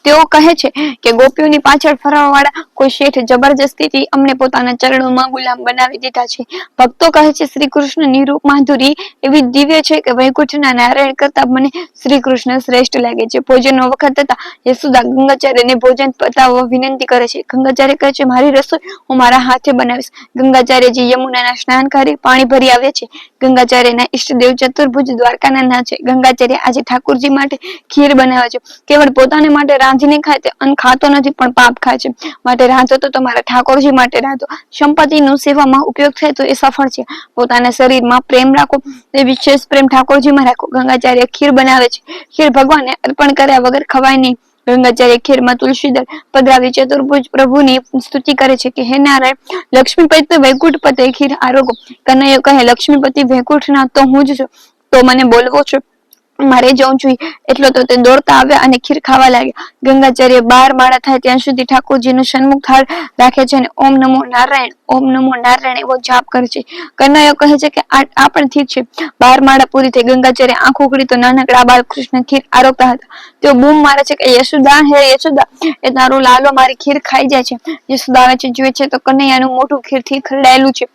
તેઓ કહે છે કે ગોપીઓની પાછળ ફરવા વાળા કોઈ શેઠ જબરજસ્તીથી અમને પોતાના ચરણોમાં ગુલામ બનાવી દીધા છે. ભક્તો કહે છે શ્રી કૃષ્ણની રૂપ માધુરી એવી દિવ્ય છે કે વૈકુંઠના નારાયણ કરતા મને શ્રી કૃષ્ણ શ્રેષ્ઠ લાગે છે. ભોજનનો વખત થતા યશોદા ગંગાચાર્યને ભોજન પતાવવા વિનંતી કરે છે. ગંગાચાર્ય કહે છે, મારી રસોઈ હું મારા હાથે બનાવીશ. ગંગાચાર્યજી યમુનાના સ્નાન કરી પાણી ભરી આવ્યા છે. ગંગાચાર્યના ઈષ્ટદેવ ચતુર્ભુજ દ્વારકાના નાથ છે. ગંગાચાર્ય આજે ઠાકોરજી માટે ખીર બનાવે છે. કેવળ પોતાને માટે માટે રાંધીને ખાય તે અન્ન ખાતો નથી પણ પાપ ખાય છે. માટે રાંધો તો તમારા ઠાકોરજી માટે રાંધો. સંપત્તિનો સેવામાં ઉપયોગ થાય તો એ સફળ છે. પોતાના શરીરમાં પ્રેમ રાખો, તે વિશેષ પ્રેમ ઠાકોરજીમાં રાખો. ગંગાચાર્ય ખીર બનાવે છે. ખીર ભગવાનને અર્પણ કર્યા વગર ખવાય નહીં. ગંગાચાર્ય ખીરમાં તુલસીદળ પધરાવી ચતુર્ભુજ પ્રભુની સ્તુતિ કરે છે કે હે નારાયણ, લક્ષ્મીપતિ વૈકુંઠ પતે ખીર આરોગો. કનૈયો કહે લક્ષ્મીપતિ વૈકુંઠના તો હું જ છું, તો મને બોલવો છો, મારે જવું જોઈએ. એટલો તો તે દોડતા આવ્યા અને ખીર ખાવા લાગ્યા. ગંગાચાર્ય 12 માળા થાય ત્યાં સુધી ઠાકોરજીનું સન્મુખ થાળ રાખે છે અને ઓમ નમો નારાયણ, ઓમ નમો નારાયણ એવો જાપ કરે છે. કનૈયો કહે છે કે આ પણ ઠીક છે. 12 માળા પૂરી થઈ ગંગાચાર્ય આંખ ઉઘડી તો નાનકડા બાલકૃષ્ણ ખીર આરોગતા હતા. તેઓ બૂમ મારે છે કે યશોદા, હે યશોદા, એ તારો લાલો મારી ખીર ખાઈ જાય છે. યશોદા આવે છે, જુએ છે તો કનૈયાનું મોઢું ખીરથી ખરડાયેલું છે.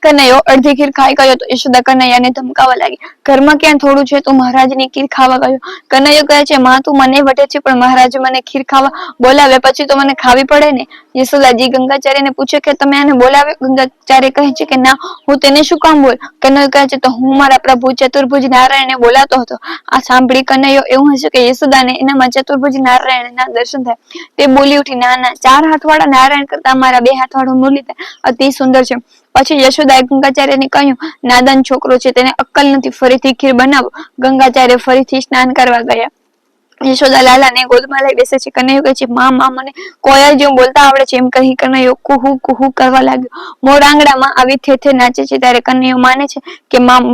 કનૈયો અડધી ખીર ખાઈ ગયો તો યશોદા કનૈયાને ધમકાવા લાગી. ઘરમાં ક્યાં થોડું છે તો મહારાજની ખીર ખાવા ગયો. કનૈયો કહે છે, માં તું મને વટે છે પણ મહારાજ મને ખીર ખાવા બોલાવે પછી તો મને ખાવી પડે ને. યશોદાજી ગંગાચાર્યને પૂછે કે તમે આને બોલાવે? ગંગાચાર્ય કહે છે કે ના, હું તેને શું કામ બોલ? કનૈયો કહે છે તો હું મારા પ્રભુ ચતુર્ભુજ નારાયણને બોલાતો હતો. આ સાંભળી કનૈયો એવું હશે કે યશોદાને એનામાં ચતુર્ભુજ નારાયણના દર્શન થાય. તે બોલી ઉઠી, ના ના, 4 હાથવાળા નારાયણ કરતા મારા 2 હાથવાળું મુરલીધર અતિ સુંદર છે. પછી યશોદાએ ગંગાચાર્યને કહ્યું, નાદાન છોકરો છે, તેને અક્કલ નથી, ફરીથી ખીર બનાવો. ગંગાચાર્ય ફરીથી સ્નાન કરવા ગયા. યશોદા લાલાને ગોદમાં લઈ બેસે છે. કનૈયો કહે છે, માં મને કોયલ જેવું બોલતા આવડે છે. એમ કહી કનૈયો કુહુ કુહુ કરવા લાગ્યો. મોર આંગણામાં આવી થેથે નાચે છે. ત્યારે કનૈયો માને છે કે માં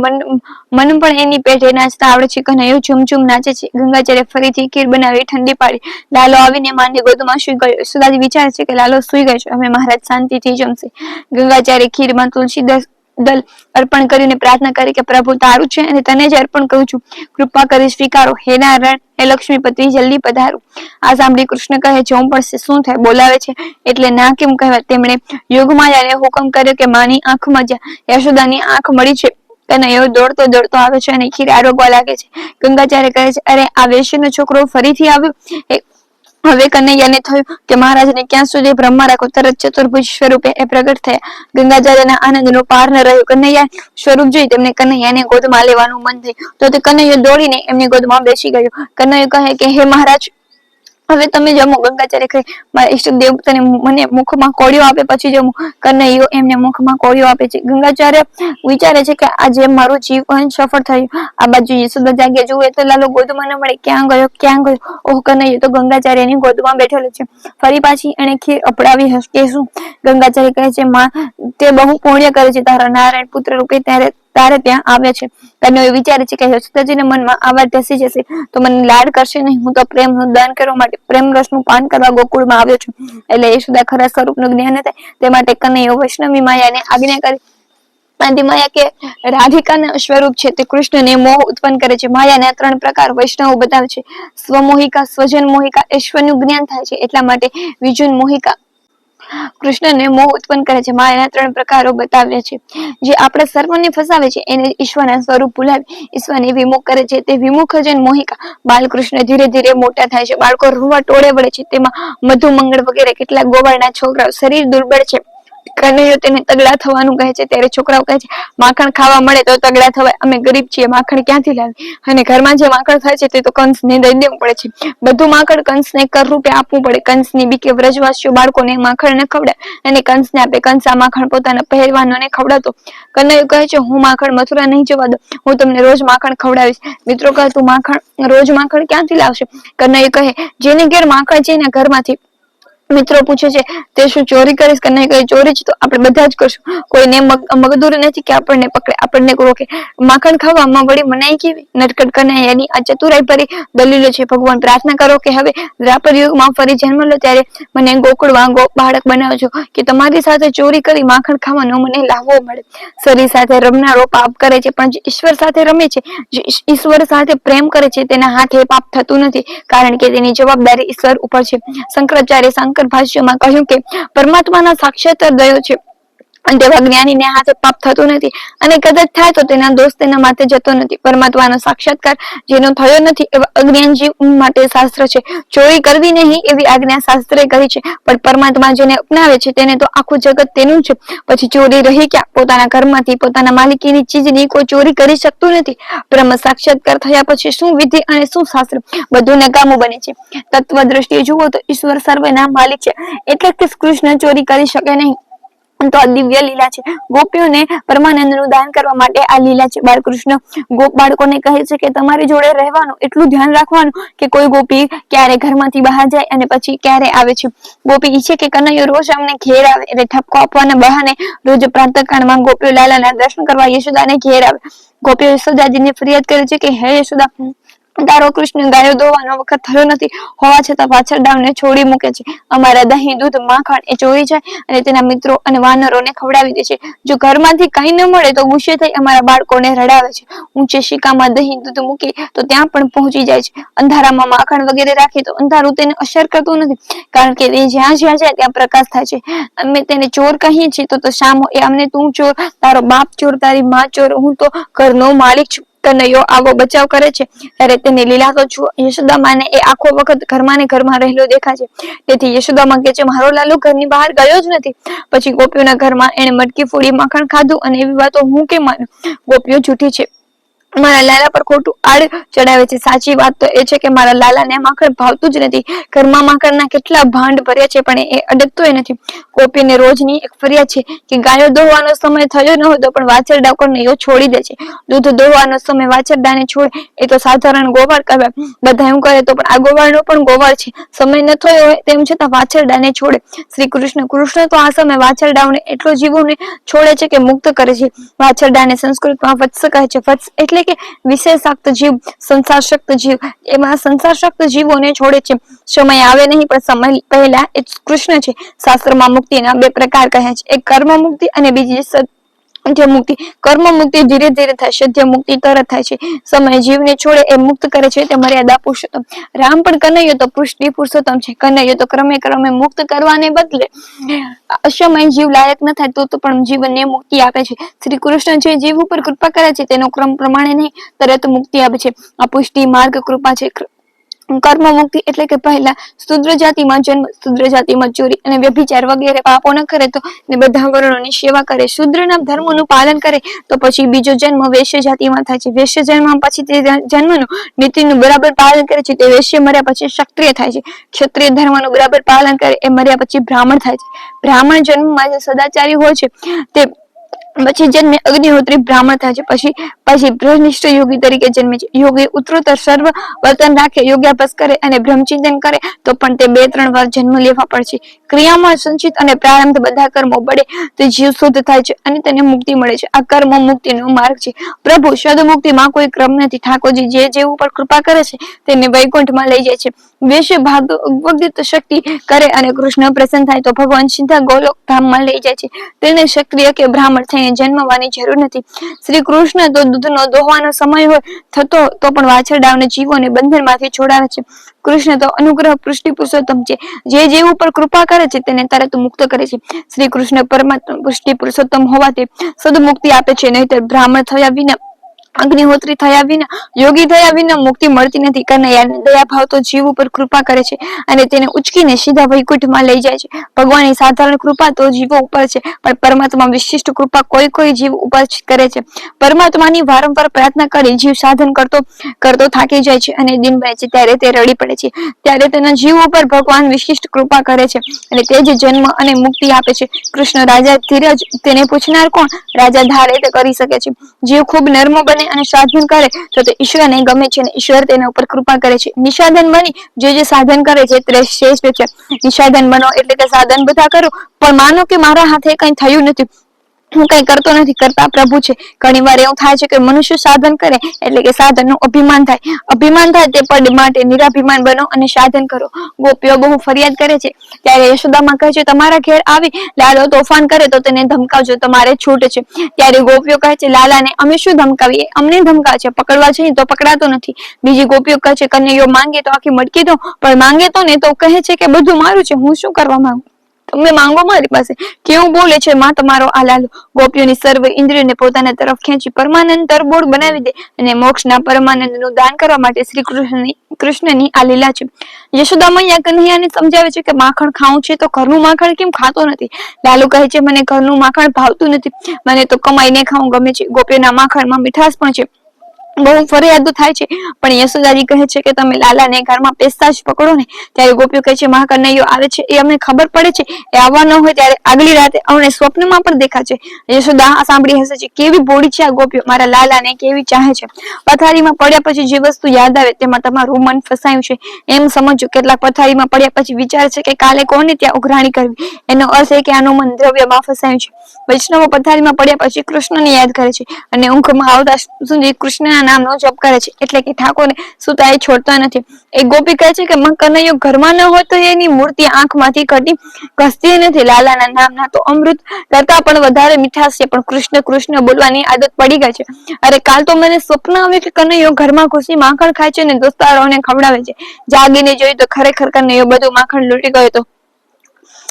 મન પણ એની પેઠે નાચતા આવડે છે. કનૈયો ઝુમઝુમ નાચે છે. ગંગાચાર્ય ફરીથી ખીર બનાવી ઠંડી પાડી. લાલો આવીને માની ગોદમાં સુઈ ગયો. યશોદાજી વિચારે છે કે લાલો સુઈ ગયો છે, હવે મહારાજ શાંતિથી જમશે. ગંગાચાર્ય ખીરમાં તુલસી દલ અર્પણ કરીને પ્રાર્થના કરી કે પ્રભુ તારું છે અને તને જ અર્પણ કરું છું, કૃપા કરી સ્વીકારો. હે નારાયણ, હે લક્ષ્મીપતિ, જલ્દી પધારો. આ સાંભળી કૃષ્ણ કહે, જવું પડશે, શું થાય? બોલાવે છે એટલે ના કેમ કહેવાય? તેમણે યોગમાયાને હુકમ કર્યો કે માની આંખમાં જા. યશોદાની આંખ મળી છે. કનૈયો દોડતો દોડતો આવે છે અને ખીર આરોગવા લાગે છે. ગંગાચાર્ય કહે છે, અરે આ વેશ્યનો છોકરો ફરીથી આવ્યો. હવે કનૈયાને થયું કે મહારાજને ક્યાં સુધી બ્રહ્મા રાખો. તરત ચતુર્ભુજ સ્વરૂપે એ પ્રગટ થયા. ગંગાચાર્યના આનંદનો પાર ન રહ્યો. કનૈયા સ્વરૂપ જોઈ તેમને કનૈયાને ગોદમાં લેવાનું મન થયું તો તે કનૈયો દોડીને એમની ગોદમાં બેસી ગયો. કનૈયો કહે કે હે મહારાજ, હવે તમે જમો. ગંગાચાર્ય કહે, મારા ઈષ્ટદેવ તને મને મુખમાં કોળિયો આપે પછી જમો. કનૈયો એમને મુખમાં કોળિયો આપે છે. ગંગાચાર્ય વિચારે છે કે આજે મારું જીવન સફળ થયું. આ બાજુ યશોદા જાગે, જુએ તો લાલો ગોદમાં ન મળે. ક્યાં ગયો, ક્યાં ગયો? ઓહ, કનૈયો તો ગંગાચાર્યની ગોદમાં બેઠેલો છે. ફરી પાછી એને ખીર અપડાવી હશે શું? ગંગાચાર્ય કહે છે, માં તે બહુ પુણ્ય કરે છે, તારા નારાયણ પુત્ર રૂપે તારે ત્યાં આવે છે. કનૈયો વિચારે છે કે યશોદાજીના મનમાં આ વાત ધસી જશે તો મને લાડ કરશે નહીં. હું તો પ્રેમનું દાન કરવા માટે પ્રેમ રસનું પાન કરવા ગોકુળમાં આવ્યો છું. એટલે યશોદા ખરા સ્વરૂપનું જ્ઞાન થાય તે માટે કનૈયો વૈષ્ણવી માયાને આજ્ઞા કરી. માયા કે રાધિકાના સ્વરૂપ છે તે કૃષ્ણને મોહ ઉત્પન્ન કરે છે. માયાના 3 પ્રકાર વૈષ્ણવ બતાવે છે. સ્વમોહિકા, સ્વજન મોહિકા, ઈશ્વરનું જ્ઞાન થાય છે એટલા માટે વિજુન મોહિકા કૃષ્ણને મોહ ઉત્પન્ન કરે છે. માયાના 3 પ્રકારો બતાવ્યા છે. જે આપણે સર્વને ફસાવે છે એને ઈશ્વરના સ્વરૂપ ભૂલાવી ઈશ્વરને વિમુખ કરે છે તે વિમુખજન મોહિકા. બાલકૃષ્ણ ધીરે ધીરે મોટા થાય છે. બાળકો રૂવા ટોળે વળે છે. તેમાં મધુ મંગળ વગેરે કેટલાક ગોવાળના છોકરાઓ. શરીર દુર્બળ છે. કનૈયો તેને તગડા થવાનું કહે છે. ત્યારે છોકરાઓ કહે છે, માખણ ખાવા મળે તો તગડા થવાય. અમે ગરીબ છીએ, માખણ ક્યાંથી લાવી? અને ઘરમાં જે માખણ થાય છે તે તો કંસને દઈ દેવું પડે છે. બધું માખણ કંસને કર રૂપે આપવું પડે. કંસની બીકે વ્રજવાસીઓ બાળકોને માખણ ન ખવડાવે અને કંસને આપે. કંસ આ માખણ પોતાના પહેરવાનોને ખવડાવતો. કનૈયો કહે છે, હું માખણ મથુરા નહીં જવા દઉં. હું તમને રોજ માખણ ખવડાવીશ. મિત્રો કહે, તું રોજ માખણ ક્યાંથી લાવશે? કનૈયો કહે, જેની ઘેર માખણ છે એના ઘરમાંથી. મિત્રો પૂછે છે, તે શું ચોરી કરીશ? કનૈયો કહે, ચોરી જ તો આપણે બધા જ કરશું. કોઈને મગદૂર નથી કે આપણને પકડે, આપણને રોકે. માખણ ખાવામાં વળી મનાઈ કેવી? નટકટ કનૈયાની આ ચતુરાઈ ભરી દલીલો છે. ભગવાન પ્રાર્થના કરો કે હવે દ્વાપર યુગમાં ફરી જન્મ લો ત્યારે મને ગોકુળમાં બાળક બનાવજો કે તમારી સાથે ચોરી કરી માખણ ખાવાનો મને લાહવો મળે. શરીર સાથે રમનારો પાપ કરે છે પણ જે ઈશ્વર સાથે રમે છે, જે ઈશ્વર સાથે પ્રેમ કરે છે તેના હાથે પાપ થતું નથી, કારણ કે તેની જવાબદારી ઈશ્વર ઉપર છે. શંકરાચાર્ય શંકર ભાષ્યમાં કહ્યું કે પરમાત્માના સાક્ષાત દયો છે અને તેવા જ્ઞાનીને હાથે પાપ થતું નથી, અને કદાચ થાય તો તેના દોષ તેના માથે જતો નથી. પરમાત્માનો સાક્ષાત્કાર જેનો થયો નથી એવા અજ્ઞાન જીવ માટે શાસ્ત્ર છે. ચોરી કરવી નહીં એવી આજ્ઞા શાસ્ત્રે કરી છે, પણ પરમાત્મા જેને અપનાવે છે તેને તો આખું જગત તેનું છે. પછી ચોરી રહી ક્યાં? પોતાના ઘરમાંથી પોતાના માલિકીની ચીજની કોઈ ચોરી કરી શકતું નથી. બ્રહ્મ સાક્ષાત્કાર થયા પછી શું વિધિ અને શું શાસ્ત્ર, બધું નકામું બને છે. તત્વ દ્રષ્ટિએ જુઓ તો ઈશ્વર સર્વના માલિક છે, એટલે કે કૃષ્ણ ચોરી કરી શકે નહીં. તો આ દિવ્ય લીલા છે. ગોપીઓને પરમાનંદનું દાન કરવા માટે આ લીલા છે. બાળકૃષ્ણ ગોપ બાળકોને કહે છે કે તમારી જોડે રહેવાનું, એટલું ધ્યાન રાખવાનું કે કોઈ ગોપી ક્યારે ઘરમાંથી બહાર જાય અને પછી ક્યારે આવે છે. ગોપી ઈચ્છે કે કનૈયો રોજ અમને ઘેર આવે, એટલે ઠપકો આપવાના બહાને રોજ પ્રાતઃકાળમાં ગોપીઓ લાલાના દર્શન કરવા યશોદાને ઘેર આવે. ગોપીઓ યશોદાજીને ફરિયાદ કરે છે કે હે યશોદા, તારો કૃષ્ણ ગાયો દોવાનો વખત થયો નથી હોવા છતાં વાછરડાઓને છોડી મૂકે છે. અમારા દહીં, દૂધ, માખણ એ ચોરી જાય અને તેના મિત્રો અને વાનરોને ખવડાવી દે છે. જો ઘરમાંથી કઈ ન મળે તો ગુસ્સે થઈ અમારા બાળકોને રડાવે છે. ઊંચે શિકામાં દહીં, દૂધ મૂકી તો ત્યાં પણ પહોંચી જાય છે. અંધારામાં માખણ વગેરે રાખે તો અંધારું તેને અસર કરતું નથી, કારણ કે તે જ્યાં જ્યાં જાય ત્યાં પ્રકાશ થાય છે. અમે તેને ચોર કહીએ છીએ તો શામ એ અમને તું ચોર, તારો બાપ ચોર, તારી માં ચોર, હું તો ઘરનો માલિક છું. કનૈયો આવો બચાવ કરે છે ત્યારે તેને લીલા તો જુઓ. યશોદામાને એ આખો વખત ઘરમાં ને ઘરમાં રહેલો દેખાય છે. તેથી યશોદામાં કે છે મારો લાલો ઘરની બહાર ગયો જ નથી. પછી ગોપીઓના ઘરમાં એને મટકી ફોડી માખણ ખાધું, અને એવી વાતો હું કેમ માનું? ગોપીઓ જૂઠી છે, મારા લાલા પર ખોટું આડ ચડાવે છે. સાચી વાત તો એ છે કે મારા લાલાને માખણ ભાવતું જ નથી. ઘરમાં માખણના કેટલા ભાંડ ભર્યા છે પણ એ અડકતોય નથી. ગોપીને રોજની એક ફરિયાદ છે કે ગાયો દોવાનો સમય થયો ન હતો પણ વાછરડા કનૈયો છોડી દે છે. દૂધ દોવાનો સમય વાછરડાને છોડે એ તો સાધારણ ગોવાળ કહેવાય. બધા એમ કરે તો પણ આ ગોવાળનો પણ ગોવાળ છે. સમય ન થયો હોય તેમ છતાં વાછરડાને છોડે. શ્રી કૃષ્ણ તો આ સમય વાછરડાઓને એટલો જીવોને છોડે છે કે મુક્ત કરે છે. વાછરડાને સંસ્કૃતમાં વત્સ કહે છે. વત્સ એટલે કે વિશેષાક્ત જીવ, સંસારશક્ત જીવ. એમાં સંસારશક્ત જીવોને છોડે છે. સમય આવે નહીં પણ સમય પહેલા એ કૃષ્ણ છે. શાસ્ત્રમાં મુક્તિના બે પ્રકાર કહે છે, એક કર્મ મુક્તિ અને બીજી સત્ય મુક્તિ. કર્મ મુક્તિ ધીરે ધીરે થાય, સત્ય મુક્તિ તરત થાય છે. સમય જીવને છોડે એ મુક્ત કરે છે તે મર્યાદા પુરુષોત્તમ. રામ પણ કનૈયો તો પુષ્ટિ પુરુષોત્તમ છે. કનૈયો તો ક્રમે ક્રમે મુક્ત કરવાને બદલે અસમય જીવ લાયક ન થાય તો પણ જીવનને મુક્તિ આપે છે. શ્રી કૃષ્ણ જે જીવ ઉપર કૃપા કરે છે તેનો ક્રમ પ્રમાણે નહીં, તરત મુક્તિ આપે છે. આ પુષ્ટિ માર્ગ કૃપા છે. કર્મ મુક્તિ એટલે કે પહેલા શુદ્ર જાતિમાં જન્મ, શુદ્ર જાતિમાં ચોરી અને વ્યભિચાર વગેરે પાપો ન કરે તો બધા વર્ણોની સેવા કરે, શુદ્રના ધર્મોનું પાલન કરે તો પછી બીજો જન્મ વૈશ્ય જાતિમાં થાય છે. વૈશ્ય જન્મ પછી તે જન્મનું નીતિનું બરાબર પાલન કરે છે તે વૈશ્ય મર્યા પછી ક્ષત્રિય થાય છે. ક્ષત્રિય ધર્મનું બરાબર પાલન કરે એ મર્યા પછી બ્રાહ્મણ થાય છે. બ્રાહ્મણ જન્મમાં જે સદાચારી હોય છે તે પછી જન્મે અગ્નિહોત્રી બ્રાહ્મણ થાય છે. પછી બ્રહ્મનિષ્ઠ યોગી તરીકે જન્મે છે. યોગી ઉત્તરોત્તર સર્વ વર્તન રાખે, યોગાભ્યાસ કરે અને બ્રહ્મચિંતન કરે તો પણ તે 2-3 વાર જન્મ લેવા પડશે. ક્રિયામાં સંચિત અને પ્રારંભ બધા કર્મો બળે તે જીવ શુદ્ધ થાય છે અને તેને મુક્તિ મળે છે. આ કર્મ મુક્તિનો માર્ગ છે. પ્રભુ સદ મુક્તિમાં કોઈ ક્રમ નથી. ઠાકોરજી જે જેવું પર કૃપા કરે છે તેને વૈકુંઠમાં લઈ જાય છે. વૈશ્ય ભાગવત શક્તિ કરે અને કૃષ્ણ પ્રસન્ન થાય તો ભગવાન સીધા ગોલોક ધામમાં લઈ જાય છે. તેને ક્ષત્રિય કે બ્રાહ્મણ થઈને જન્મવાની જરૂર નથી. શ્રી કૃષ્ણ તો દૂધનો દોહવાનો સમય હોય થતો તો પણ વાછરડાઓને જીવોને બંધનમાંથી છોડાવે છે. કૃષ્ણ તો અનુગ્રહ પુષ્ટિ પુરુષોત્તમ છે. જે જીવ ઉપર કૃપા કરે છે તેને તરત મુક્ત કરે છે. શ્રી કૃષ્ણ પરમાત્મા પુષ્ટિ પુરુષોત્તમ હોવાથી સદમુક્તિ આપે છે. નહીતર બ્રાહ્મણ થયા વિના, અગ્નિહોત્રી થયા વિના, યોગી થયા વિના મુક્તિ મળતી નથી. કનૈયાને દયાભાવ તો જીવ ઉપર કૃપા કરે છે અને તેને ઉચકીને સીધા વૈકુંઠમાં લઈ જાય છે. ભગવાનની સાધારણ કૃપા તો જીવો ઉપર છે પણ પરમાત્મા વિશિષ્ટ કૃપા કોઈ જીવ ઉપર કરે છે. પરમાત્માની વારંવાર પ્રાર્થના કરી જીવ સાધન કરતો થાકી જાય છે અને દિન બને છે ત્યારે તે રડી પડે છે. ત્યારે તેના જીવ ઉપર ભગવાન વિશિષ્ટ કૃપા કરે છે અને તે જ જન્મ અને મુક્તિ આપે છે. કૃષ્ણ રાજા ધીરજ, તેને પૂછનાર કોણ? રાજા ધારે તે કરી શકે છે. જીવ ખૂબ નર્મ બને અને સાધન કરે તો તે ઈશ્વરને ગમે છે અને ઈશ્વર તેના ઉપર કૃપા કરે છે. નિષાધન બની જે સાધન કરે છે તે શ્રેષ્ઠ છે. નિષાધન બનો એટલે કે સાધન બધા કરો પણ માનો કે મારા હાથે કઈ થયું નથી, હું કઈ કરતો નથી, કરતા પ્રભુ છે. ઘણી વાર એવું થાય છે કે મનુષ્ય સાધન કરે એટલે કે સાધનનું અભિમાન થાય. અભિમાન થાય તે પદ માટે નિરાભિમાન બનો અને સાધન કરો. ગોપીઓ બહુ ફરિયાદ કરે છે ત્યારે યશોદામાં કહે છે તમારા ઘેર આવી લાલો તોફાન કરે તો તેને ધમકાવજો, તમારે છૂટ છે. ત્યારે ગોપીઓ કહે છે લાલાને અમે શું ધમકાવીએ, અમને ધમકાવે છે, પકડવા જઈએ તો પકડાતો નથી. બીજી ગોપીઓ કહે છે કનૈયો માંગે તો આખી મટકી દો, પણ માંગે તો ને તો કહે છે કે બધું મારું છે, હું શું કરવા માંગુ. તમે માંગો મારી પાસે. કેવું બોલે છે માં તમારો આ લાલો. ગોપીઓની સર્વ ઇન્દ્રિયોને પોતાના તરફ ખેંચી પરમાનંદ તરબોળ બનાવી દે અને મોક્ષના પરમાનંદનું દાન કરવા માટે શ્રી કૃષ્ણની આ લીલા છે. યશોદા મૈયા કન્હૈયાને સમજાવે છે કે માખણ ખાવું છે તો ઘરનું માખણ કેમ ખાતો નથી. લાલુ કહે છે મને ઘરનું માખણ ભાવતું નથી, મને તો કમાઈને ખાવું ગમે છે. ગોપીઓના માખણમાં મીઠાશ પણ છે. બહુ ફરિયાદો થાય છે પણ યશોદાજી કહે છે કે તમે લાલાને ઘરમાં પેસતા જ પકડો ને. ત્યારે ગોપીઓ કહે છે માં કનૈયો આવે છે એ અમને ખબર પડે છે, એ આવવા ન હોય ત્યારે આગલી રાતે અમને સ્વપ્નમાં પણ દેખા છે. યશોદા આ સાંભળી હસે છે. કેવી ભોળી છે આ ગોપીઓ, મારા લાલાને કેવી ચાહે છે. પથારીમાં પડ્યા પછી જે વસ્તુ યાદ આવે તેમાં તમારું મન ફસાયું છે એમ સમજો. કેટલાક પથારીમાં પડ્યા પછી વિચાર છે કે કાલે કોને ત્યાં ઉઘરાણી કરવી, એનો અર્થ એ કે આનું મન દ્રવ્યમાં ફસાયું છે. વૈષ્ણવો પથારીમાં પડ્યા પછી કૃષ્ણને યાદ કરે છે અને ઊંઘમાં આવતા સુધી કૃષ્ણના નામનો જપ કરે છે, એટલે કે ઠાકોરને સુતા એ છોડતા નથી. એક ગોપી કહે છે કે માં કનૈયો ઘરમાં ન હોય તો એની મૂર્તિ આંખમાંથી ઘસતી નથી. લાલાના નામના તો અમૃત કરતા પણ વધારે મીઠાશ છે, પણ કૃષ્ણ કૃષ્ણ બોલવાની આદત પડી ગઈ છે. અરે કાલ તો મને સ્વપ્ન આવ્યું કે કનૈયો ઘરમાં ઘૂસી માખણ ખાય છે ને દોસ્તારોને ખવડાવે છે. જાગીને જોયું તો ખરેખર કનૈયો બધું માખણ લૂંટી ગયો હતો.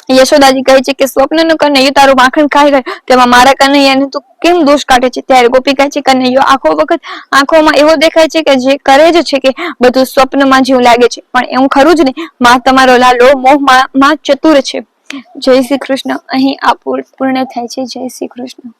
યશોદાજી કહે છે કે સ્વપ્નનું કનૈયો તારું માખણ ખાઈ ગયો, તેમાં મારા કનૈયાને તું કેમ દોષ કાઢે છે. ત્યારે ગોપી કહે છે કનૈયો આખો વખત આંખોમાં એવો દેખાય છે કે જે કરે જ છે કે બધું સ્વપ્નમાં જેવું લાગે છે, પણ એવું ખરું જ નહીં. માં તમારો લાલો મોહમાં ચતુર છે. જય શ્રી કૃષ્ણ. અહીં આ પૂર્ણ થાય છે. જય શ્રી કૃષ્ણ.